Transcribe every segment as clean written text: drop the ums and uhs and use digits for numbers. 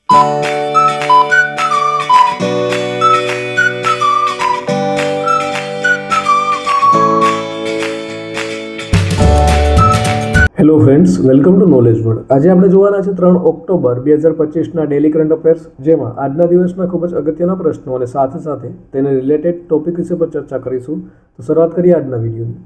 Hello friends, welcome to knowledge world. આજે આપણે જોવાના છે 3 ઓક્ટોબર 2025ના ડેલી કરંટ અફેર્સ, જેમાં આજના દિવસના ખૂબ જ અગત્યના પ્રશ્નો અને સાથે સાથે તેને રિલેટેડ ટોપિક વિશે પર ચર્ચા કરીશું. તો શરૂઆત કરીએ આજના વિડીયોની.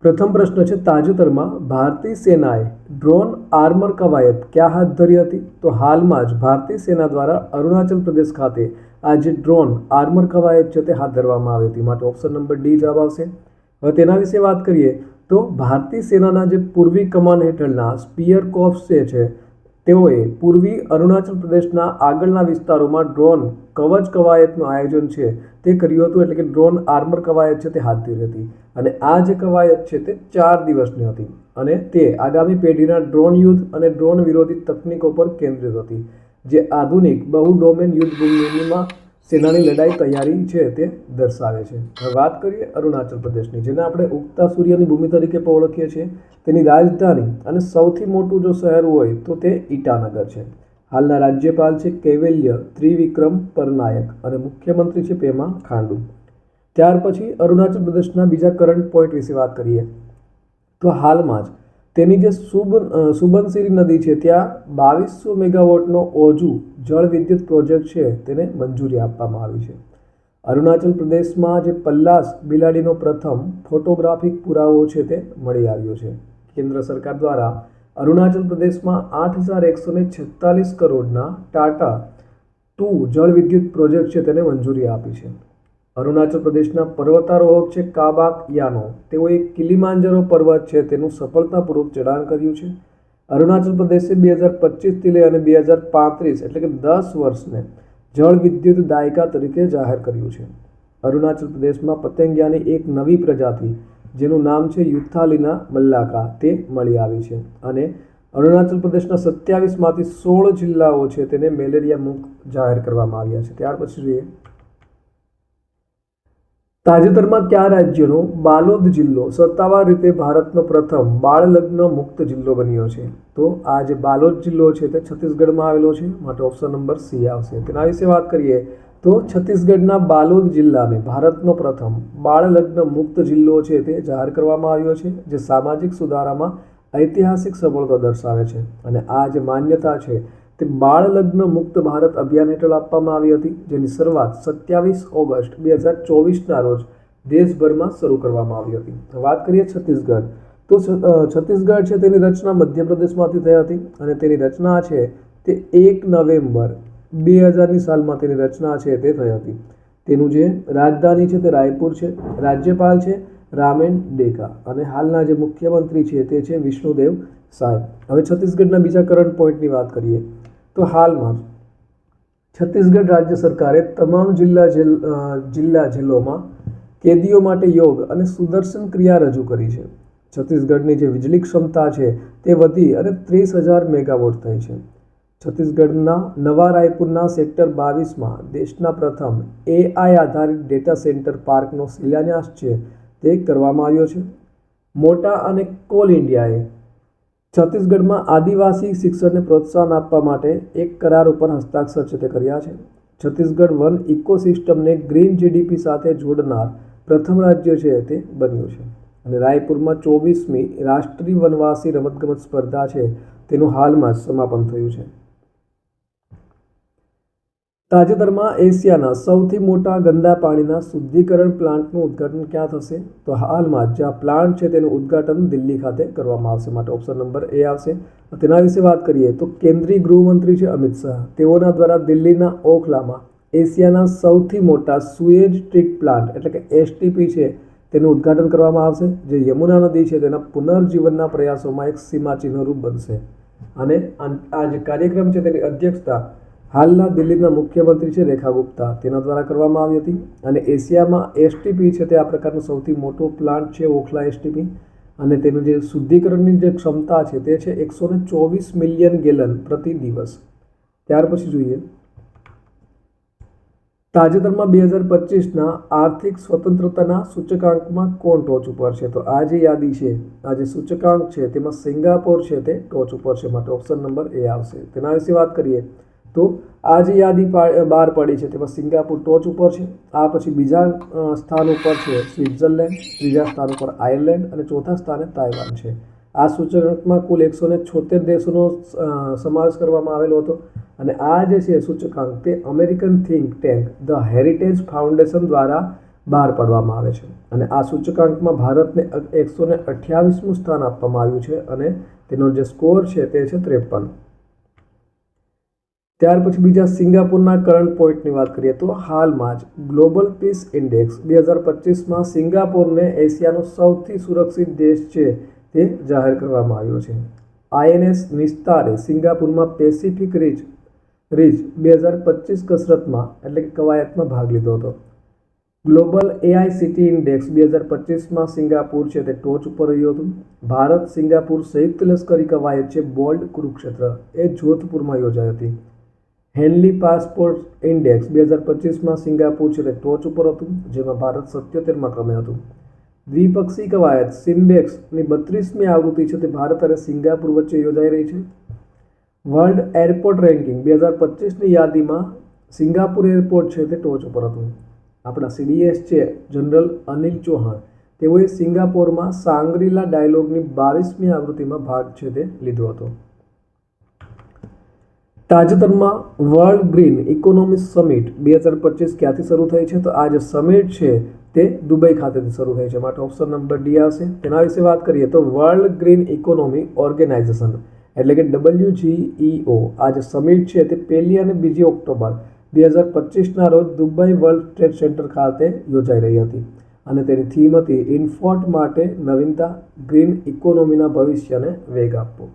પ્રથમ પ્રશ્ન છે, તાજેતરમાં ભારતીય સેનાએ ડ્રોન આર્મર કવાયત ક્યાં હાથ ધરી હતી? તો હાલમાં જ ભારતીય સેના દ્વારા અરુણાચલ પ્રદેશ ખાતે આ જે ડ્રોન આર્મર કવાયત છે તે હાથ ધરવામાં આવી હતી. માટે ઓપ્શન નંબર ડી જવાબ આવશે. હવે તેના વિશે વાત કરીએ તો ભારતીય સેનાના જે પૂર્વી કમાન્ડ હેઠળના સ્પિયર કોર્પ્સ છે તેઓએ પૂર્વી અરુણાચલ પ્રદેશના આગળના વિસ્તારોમાં ડ્રોન કવચ કવાયતનું આયોજન છે તે કર્યું હતું. એટલે કે ડ્રોન આર્મર કવાયત છે તે હાથ ધરી હતી. અને આ જે કવાયત છે તે 4 દિવસની હતી અને તે આગામી પેઢીના ડ્રોન યુદ્ધ અને ડ્રોન વિરોધી તકનીકો પર કેન્દ્રિત હતી, જે આધુનિક બહુ ડોમેન યુદ્ધ ભૂમિમાં સેનાની લડાઈ તૈયારી છે તે દર્શાવે છે. હવે વાત કરીએ અરુણાચલ પ્રદેશની, જેને આપણે ઉગતા સૂર્યની ભૂમિ તરીકે પણ ઓળખીએ છીએ. તેની રાજધાની અને સૌથી મોટું જો શહેર હોય તો તે ઈટાનગર છે. હાલના રાજ્યપાલ છે કૈવલ્ય ત્રિવિક્રમ પરનાયક અને મુખ્યમંત્રી છે પેમા ખાંડુ. ત્યાર પછી અરુણાચલ પ્રદેશના બીજા કરંટ પોઈન્ટ વિશે વાત કરીએ તો હાલમાં જ તેની જે સુબનસિરી નદી છે ત્યાં 2200 મેગાવોટનો ઓજુ જળ વિદ્યુત પ્રોજેક્ટ છે તેને મંજૂરી આપવામાં આવી છે. અરુણાચલ પ્રદેશમાં જે પલ્લાસ બિલાડીનો પ્રથમ ફોટોગ્રાફિક પુરાવો છે તે મળી આવ્યો છે. કેન્દ્ર સરકાર દ્વારા અરુણાચલ પ્રદેશમાં 8146 કરોડના ટાટા 2 જળ વિદ્યુત પ્રોજેક્ટ છે તેને મંજૂરી આપી છે. અરુણાચલ પ્રદેશના પર્વતારોહક છે કાબાક યાનો, તેઓએ કિલીમાંજરો પર્વત છે તેનું સફળતાપૂર્વક ચઢાણ કર્યું છે. અરુણાચલ પ્રદેશે 2025થી લઈ અને 2035 એટલે કે 10 વર્ષને જળ વિદ્યુત દાયકા તરીકે જાહેર કર્યું છે. અરુણાચલ પ્રદેશમાં પતંગિયાની એક નવી પ્રજાતિ જેનું નામ છે યુથાલિના મલ્લાકા તે મળી આવી છે. અને અરુણાચલ પ્રદેશના 27માંથી 16 જિલ્લાઓ છે તેને મેલેરિયા મુક્ત જાહેર કરવામાં આવ્યા છે. ત્યાર પછી જોઈએ, તાજેતરમાં કયા રાજ્યનો બાલોદ જિલ્લો સત્તાવાર રીતે ભારતનો પ્રથમ બાળ લગ્ન મુક્ત જિલ્લો બન્યો છે? તો આ જે બાલોદ જિલ્લો છે તે છત્તીસગઢમાં આવેલો છે. માટે ઓપ્શન નંબર સી આવશે. તેના વિશે વાત કરીએ તો છત્તીસગઢના બાલોદ જિલ્લાને ભારતનો પ્રથમ બાળ લગ્ન મુક્ત જિલ્લો છે તે જાહેર કરવામાં આવ્યો છે, જે સામાજિક સુધારામાં ઐતિહાસિક સફળતા દર્શાવે છે. અને આ જે માન્યતા છે તે બાળ લગ્ન મુક્ત ભારત અભિયાન હેઠળ આપવામાં આવી હતી, જેની શરૂઆત 27 ઓગસ્ટ 2024ના રોજ દેશભરમાં શરૂ કરવામાં આવી હતી. વાત કરીએ છત્તીસગઢ, તો છત્તીસગઢ છે તેની રચના મધ્યપ્રદેશમાંથી થઈ હતી અને તેની રચના છે તે 1 નવેમ્બર 2000ની સાલમાં તેની રચના છે તે થઈ હતી. તેનું જે રાજધાની છે તે રાયપુર છે. રાજ્યપાલ છે રામેન ડેકા અને હાલના જે મુખ્યમંત્રી છે તે છે વિષ્ણુદેવ સાય. હવે છત્તીસગઢના બીજા કરંટ પોઈન્ટની વાત કરીએ તો હાલમાં છત્તીસગઢ રાજ્ય સરકારે તમામ જિલ્લા જેલોમાં કેદીઓ માટે યોગ અને સુદર્શન ક્રિયા રજૂ કરી છે. છત્તીસગઢની જે વીજળી ક્ષમતા છે તે વધી અને 30,000 મેગાવોટ થઈ છે. છત્તીસગઢના નવા રાયપુરના સેક્ટર 22માં દેશના પ્રથમ AI આધારિત ડેટા સેન્ટર પાર્કનો શિલાન્યાસ છે તે કરવામાં આવ્યો છે. મોટા અને કોલ ઇન્ડિયાએ છત્તીસગઢમાં આદિવાસી શિક્ષણને પ્રોત્સાહન આપવા માટે એક કરાર ઉપર હસ્તાક્ષર છે તે કર્યા છે. છત્તીસગઢ વન ઇકોસિસ્ટમને ગ્રીન GDP સાથે જોડનાર પ્રથમ રાજ્ય છે તે બન્યું છે. અને રાયપુરમાં 24મી રાષ્ટ્રીય વનવાસી રમતગમત સ્પર્ધા છે તેનું હાલમાં જ સમાપન થયું છે. તાજેતરમાં એશિયાના સૌથી મોટા ગંદા પાણીના શુદ્ધિકરણ પ્લાન્ટનું ઉદ્ઘાટન ક્યાં થશે? તો હાલમાં જે આ પ્લાન્ટ છે તેનું ઉદ્ઘાટન દિલ્હી ખાતે કરવામાં આવશે. માટે ઓપ્શન નંબર એ આવશે. તેના વિશે વાત કરીએ તો કેન્દ્રીય ગૃહમંત્રી છે અમિત શાહ, તેઓના દ્વારા દિલ્હીના ઓખલામાં એશિયાના સૌથી મોટા સુએજ ટ્રીટ પ્લાન્ટ એટલે કે STP છે તેનું ઉદ્ઘાટન કરવામાં આવશે, જે યમુના નદી છે તેના પુનર્જીવનના પ્રયાસોમાં એક સીમાચિહ્નરૂપ બનશે. અને આ જે કાર્યક્રમ છે તેની અધ્યક્ષતા હાલના દિલ્હીના મુખ્યમંત્રી છે રેખા ગુપ્તા તેના દ્વારા કરવામાં આવી હતી. અને એશિયામાં STP છે તે આ પ્રકારનો સૌથી મોટો પ્લાન્ટ છે ઓખલા STP. અને તેનું જે શુદ્ધિકરણની જે ક્ષમતા છે તે છે 124 મિલિયન ગેલન પ્રતિ દિવસ. ત્યાર પછી જોઈએ, તાજેતરમાં 2025ના આર્થિક સ્વતંત્રતાના સૂચકાંકમાં કોણ ટોચ ઉપર છે? તો આ જે યાદી છે, આ જે સૂચકાંક છે તેમાં સિંગાપોર છે તે ટોચ ઉપર છે. માટે ઓપ્શન નંબર એ આવશે. તેના વિશે વાત કરીએ તો આ જે યાદી બહાર પડી છે તેમાં સિંગાપુર ટોચ ઉપર છે. આ પછી બીજા સ્થાન ઉપર છે સ્વિટ્ઝરલેન્ડ, ત્રીજા સ્થાન ઉપર આયર્લેન્ડ અને ચોથા સ્થાને તાઇવાન છે. આ સૂચકાંકમાં કુલ 176 દેશોનો સમાવેશ કરવામાં આવેલો હતો અને આ જે છે સૂચકાંક તે American think tank the heritage foundation દ્વારા બહાર પાડવામાં આવે છે અને આ સૂચકાંકમાં ભારતને 128મું સ્થાન આપવામાં આવ્યું છે અને તેનો જે સ્કોર છે તે છે 53. ત્યાર પછી બીજા સિંગાપુરના કરંટ પોઈન્ટની વાત કરીએ તો હાલમાં જ ગ્લોબલ પીસ ઇન્ડેક્સ 2025માં સિંગાપુરને એશિયાનો સૌથી સુરક્ષિત દેશ છે તે જાહેર કરવામાં આવ્યો છે. INS નિસ્તારે સિંગાપુરમાં પેસિફિક રીચ 2025 કસરતમાં એટલે કે કવાયતમાં ભાગ લીધો હતો. ગ્લોબલ AICT ઇન્ડેક્સ 2025માં સિંગાપુર છે તે ટોચ ઉપર રહ્યું હતું. ભારત સિંગાપુર સંયુક્ત લશ્કરી કવાયત છે બોલ્ડ કુરુક્ષેત્ર એ જોધપુરમાં યોજાઈ હતી. હેનલી પાસપોર્ટ ઇન્ડેક્સ 2025માં સિંગાપુર છે તે ટોચ ઉપર હતું, જેમાં ભારત 77મા ક્રમે હતું. દ્વિપક્ષી કવાયત સિમ્બેક્સની 32મી આવૃત્તિ છે તે ભારત અને સિંગાપુર વચ્ચે યોજાઈ રહી છે. વર્લ્ડ એરપોર્ટ રેન્કિંગ 2025ની યાદીમાં સિંગાપુર એરપોર્ટ છે તે ટોચ ઉપર હતું. આપણા CDS છે જનરલ અનિલ ચૌહાણ, તેઓએ સિંગાપોરમાં સાંગ્રીલા ડાયલોગની 22મી આવૃત્તિમાં ભાગ છે તે લીધો હતો. તાજેતરમાં વર્લ્ડ ગ્રીન ઇકોનોમી સમિટ 2025 ક્યાંથી શરૂ થઈ છે? તો આ જે સમિટ છે તે દુબઈ ખાતેથી શરૂ થઈ છે, માટે ઓપ્શન નંબર ડી આવશે. તેના વિશે વાત કરીએ તો વર્લ્ડ ગ્રીન ઇકોનોમી ઓર્ગેનાઇઝેશન એટલે કે WGEO આ જે સમિટ છે તે 1 અને 2 ઓક્ટોબર 2025ના રોજ દુબઈ વર્લ્ડ ટ્રેડ સેન્ટર ખાતે યોજાઈ રહી હતી અને તેની થીમ હતી ઇન્ફોર્ટ માટે નવીનતા, ગ્રીન ઇકોનોમીના ભવિષ્યને વેગ આપવો.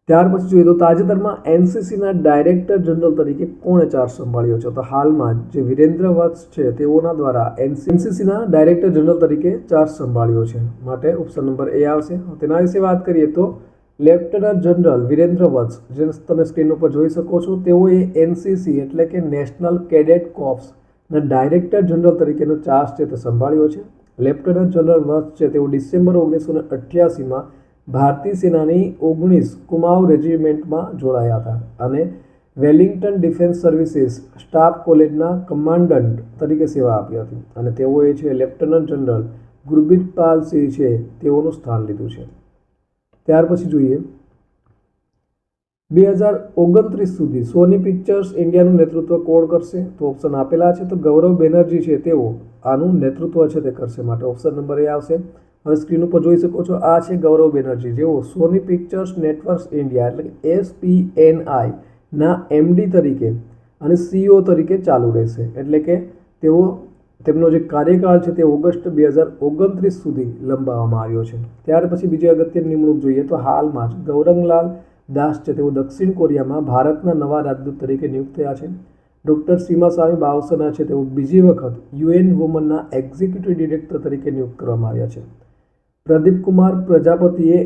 ત્યાર પછી જોઈએ તો તાજેતરમાં NCCના ડાયરેક્ટર જનરલ તરીકે કોણે ચાર્જ સંભાળ્યો છે? તો હાલમાં જે વિરેન્દ્ર વત્સ છે તેઓના દ્વારા NCCના ડાયરેક્ટર જનરલ તરીકે ચાર્જ સંભાળ્યો છે, માટે ઓપ્શન નંબર એ આવશે. તેના વિશે વાત કરીએ તો લેફ્ટનન્ટ જનરલ વિરેન્દ્ર વત્સ, જે તમે સ્ક્રીન ઉપર જોઈ શકો છો, તેઓએ NCC એટલે કે નેશનલ કેડેટ કોર્પ્સના ડાયરેક્ટર જનરલ તરીકેનો ચાર્જ છે તે સંભાળ્યો છે. લેફ્ટનન્ટ જનરલ વત્સ છે તેઓ ડિસેમ્બર 1988માં ભારતીય સેનાની 19 કુમાઉ રેજિમેન્ટમાં જોડાયા હતા અને વેલિંગ્ટન ડિફેન્સ સર્વિસીસ સ્ટાફ કોલેજના કમાન્ડન્ટ તરીકે સેવા આપી હતી અને તેઓએ છે લેફ્ટનન્ટ જનરલ ગુરબીરપાલ સિંહ છે તેઓનું સ્થાન લીધું છે. ત્યાર પછી જોઈએ 2029 સુધી સોની પિક્ચર્સ ઇન્ડિયાનું નેતૃત્વ કોણ કરશે? તો ઓપ્શન આપેલા છે. તો ગૌરવ બેનર્જી છે તેઓ આનું નેતૃત્વ છે તે કરશે, માટે ઓપ્શન નંબર એ આવશે. હવે સ્ક્રીન ઉપર જોઈ શકો છો, આ છે ગૌરવ બેનર્જી, જેઓ સોની પિક્ચર્સ નેટવર્ક્સ ઇન્ડિયા એટલે કે SPNI ના MD તરીકે અને CEO તરીકે ચાલુ રહેશે. એટલે કે તેમનો જે કાર્યકાળ છે તે ઓગસ્ટ 2029 સુધી લંબાવવામાં આવ્યો છે. ત્યાર પછી બીજી અગત્યની નિમણૂક જોઈએ તો હાલમાં જ ગૌરંગલાલ દાસ છે તેઓ દક્ષિણ કોરિયામાં ભારતના નવા રાજદૂત તરીકે નિયુક્ત થયા છે. ડૉક્ટર સીમાસ્વામી બાવસના છે તેઓ બીજી વખત UN વુમનના એક્ઝિક્યુટિવ ડિરેક્ટર તરીકે નિયુક્ત કરવામાં આવ્યા છે. પ્રદીપ કુમાર પ્રજાપતિએ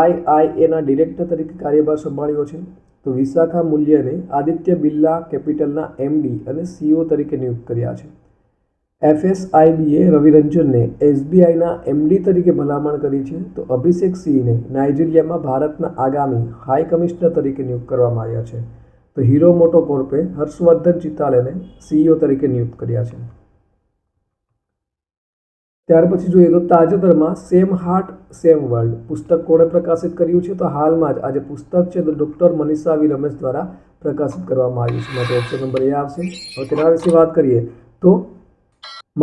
AIIAના ડિરેક્ટર તરીકે કાર્યભાર સંભાળ્યો છે. તો વિશાખા મૂલ્યને આદિત્ય બિરલા કેપિટલના MD અને CEO તરીકે નિયુક્ત કર્યા છે. FSIBએ રવિરંજનને SBIના MD તરીકે ભલામણ કરી છે. તો અભિષેક સિંહને નાઇજીરિયામાં ભારતના આગામી હાઈ કમિશનર તરીકે નિયુક્ત કરવામાં આવ્યા છે. તો હીરો મોટોકોર્પે હર્ષવર્ધન ચિત્તાલેને CEO તરીકે નિયુક્ત કર્યા છે. ત્યાર પછી જોઈએ તો તાજેતરમાં સેમ હાર્ટ સેમ વર્લ્ડ પુસ્તક કોણે પ્રકાશિત કર્યું છે? તો હાલમાં જ આજે પુસ્તક છે તો ડૉક્ટર મનીષા વી રમેશ દ્વારા પ્રકાશિત કરવામાં આવ્યું છે, માટે ઓપ્શન નંબર એ આવશે. હવે તેના વિશે વાત કરીએ તો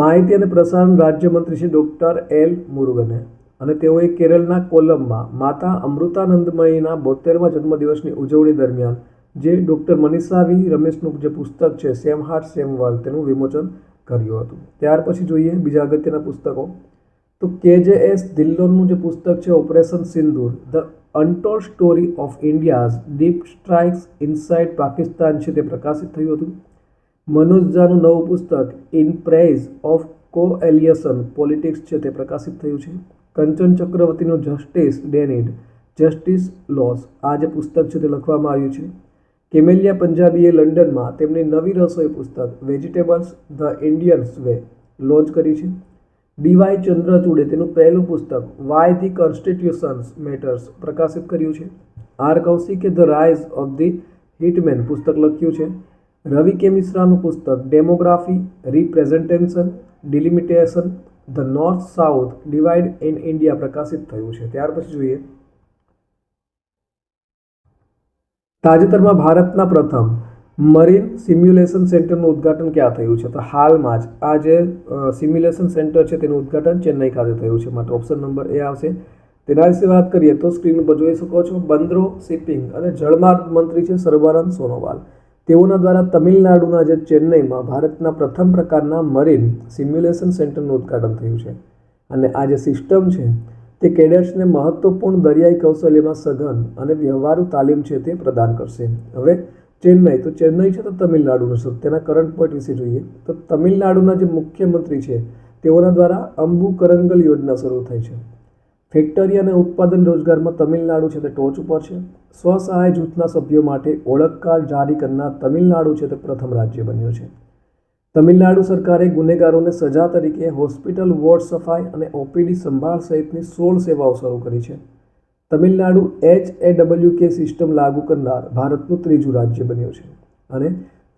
માહિતી અને પ્રસારણ રાજ્યમંત્રી છે ડૉક્ટર L મુરુગને અને તેઓએ કેરળના કોલમમાં માતા અમૃતાનંદમયીના 72મા જન્મદિવસની ઉજવણી દરમિયાન જે ડૉક્ટર મનીષા વી રમેશનું જે પુસ્તક છે સેમ હાર્ટ સેમ વર્લ્ડ તેનું વિમોચન કર્યું હતું. ત્યાર પછી જોઈએ બીજા અગત્યના પુસ્તકો તો KJS ધિલ્લોનનું જે પુસ્તક છે operation Sindoor the untold story of India's deep strikes inside Pakistan છે તે પ્રકાશિત થયું હતું. મનોજ ઝાનું નવું પુસ્તક in praise of coalition politics છે તે પ્રકાશિત થયું છે. કંચન ચક્રવર્તીનું જસ્ટિસ ડેનિડ જસ્ટિસ લોસ આ જે પુસ્તક છે તે લખવામાં આવ્યું છે. કેમેલિયા પંજાબીએ લંડનમાં તેમની નવી રસોઈ પુસ્તક vegetables the Indians way launch કરી છે. DY ચંદ્રચૂડે તેનું પહેલું પુસ્તક વાય ધી કોન્સ્ટિટ્યુશન્સ મેટર્સ પ્રકાશિત કર્યું છે. આર કૌશિકે the rise of the hitman પુસ્તક લખ્યું છે. રવિ કે મિશ્રાનું પુસ્તક demography, representation, delimitation, the north south divide in India પ્રકાશિત થયું છે. ત્યાર પછી જોઈએ તાજેતરમાં ભારતના પ્રથમ મરીન સિમ્યુલેશન સેન્ટરનું ઉદ્ઘાટન ક્યાં થયું છે? તો હાલમાં જ આ જે સિમ્યુલેશન સેન્ટર છે તેનું ઉદ્ઘાટન ચેન્નઈ ખાતે થયું છે. માટે ઓપ્શન નંબર એ આવશે. તેના વિશે વાત કરીએ તો સ્ક્રીન ઉપર જોઈ શકો છો બંદરો, શિપિંગ અને જળમાર્ગ મંત્રી છે સર્બાનંદ સોનોવાલ. તેઓના દ્વારા તમિલનાડુના જે ચેન્નઈમાં ભારતના પ્રથમ પ્રકારના મરીન સિમ્યુલેશન સેન્ટરનું ઉદ્ઘાટન થયું છે. અને આ જે સિસ્ટમ છે તે કેડેટ્સને મહત્વપૂર્ણ દરિયાઈ કૌશલ્યમાં સઘન અને વ્યવહારુ તાલીમ છે તે પ્રદાન કરશે. હવે ચેન્નઈ છે તો તમિલનાડુનું છે. તેના કરંટ પોઈન્ટ વિશે જોઈએ તો તમિલનાડુના જે મુખ્યમંત્રી છે તેઓના દ્વારા અંબુ કરંગલ યોજના શરૂ થઈ છે. ફેક્ટરી અને ઉત્પાદન રોજગારમાં તમિલનાડુ છે તે ટોચ ઉપર છે. સ્વસહાય જૂથના સભ્યો માટે ઓળખ કાર્ડ જારી કરનાર તમિલનાડુ છે તે પ્રથમ રાજ્ય બન્યું છે. તમિલનાડુ સરકારે ગુનેગારોને સજા તરીકે હોસ્પિટલ વોર્ડ સફાઈ અને ઓપીડી સંભાળ સહિતની 16 સેવાઓ શરૂ કરી છે. તમિલનાડુ HAWK સિસ્ટમ લાગુ કરનાર ભારતનું ત્રીજું રાજ્ય બન્યું છે. અને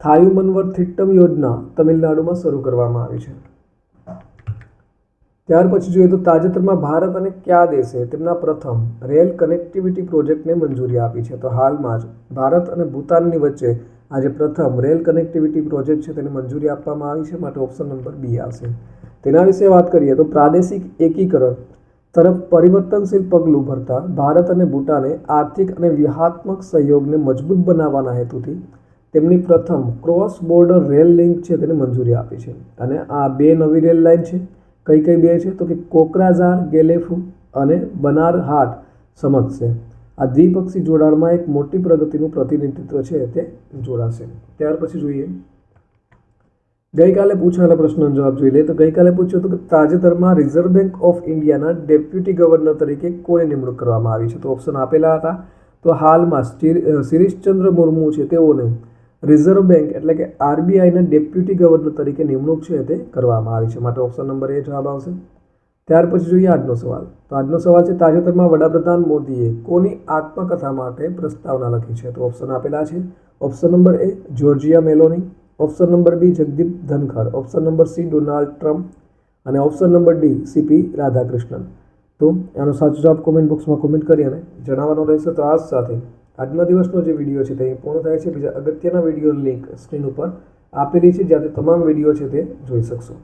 થાયુમનવર થિટ્ટમ યોજના તમિલનાડુમાં શરૂ કરવામાં આવી છે. ત્યાર પછી જોઈએ તો તાજેતરમાં ભારત અને કયા દેશે તેમના પ્રથમ રેલ કનેક્ટિવિટી પ્રોજેક્ટને મંજૂરી આપી છે? તો હાલમાં જ ભારત અને ભૂતાનની વચ્ચે આજે પ્રથમ રેલ કનેક્ટિવિટી પ્રોજેક્ટ છે તેને મંજૂરી આપવામાં આવી છે. માટે ઓપ્શન નંબર બી આવશે. તેના વિશે વાત કરીએ તો પ્રાદેશિક એકીકરણ તરફ પરિવર્તનશીલ પગલું ભરતા ભારત અને ભૂટાને આર્થિક અને વ્યૂહાત્મક સહયોગને મજબૂત બનાવવાના હેતુથી તેમની પ્રથમ ક્રોસ બોર્ડર રેલ લિંક છે તેને મંજૂરી આપી છે. અને આ બે નવી રેલ લાઇન છે. કઈ બે છે? તો કે કોકરાઝાર ગેલેફુ અને બનારહાટ સમજશે. આ દ્વિપક્ષી જોડાણમાં એક મોટી પ્રગતિનું પ્રતિનિધિત્વ છે તે જોડાશે. ત્યાર પછી જોઈએ ગઈકાલે પૂછાયેલા પ્રશ્નનો જવાબ જોઈ લે તો ગઈકાલે પૂછ્યું હતું કે તાજેતરમાં રિઝર્વ બેંક ઓફ ઇન્ડિયાના ડેપ્યુટી ગવર્નર તરીકે કોની નિમણૂક કરવામાં આવી છે? તો ઓપ્શન આપેલા હતા. તો હાલમાં શિરીષચંદ્ર મુર્મુ છે તેઓને રિઝર્વ બેંક એટલે કે RBIના ડેપ્યુટી ગવર્નર તરીકે નિમણૂક છે તે કરવામાં આવી છે. માટે ઓપ્શન નંબર એ જવાબ આવશે. ત્યાર પછી જોઈએ આજનો સવાલ. તો આજનો સવાલ છે તાજેતરમાં વડાપ્રધાન મોદીએ કોની આત્મકથા માટે પ્રસ્તાવના લખી છે? તો ઓપ્શન આપેલા છે. Option number A Giorgia Meloni, option number B Jagdeep Dhankhar, option number C Donald Trump અને option number D CP Radhakrishnan. તો આનો સાચો જવાબ કોમેન્ટ બોક્સમાં કોમેન્ટ કરી અને જણાવવાનો રહેશે. તો આ સાથે આજના દિવસનો જે વિડીયો છે તે અહીં પૂર્ણ થાય છે. બીજા અગત્યના વિડીયોની લિંક સ્ક્રીન ઉપર આપેલી છે જ્યાંથી તમામ વિડીયો છે તે જોઈ શકશો.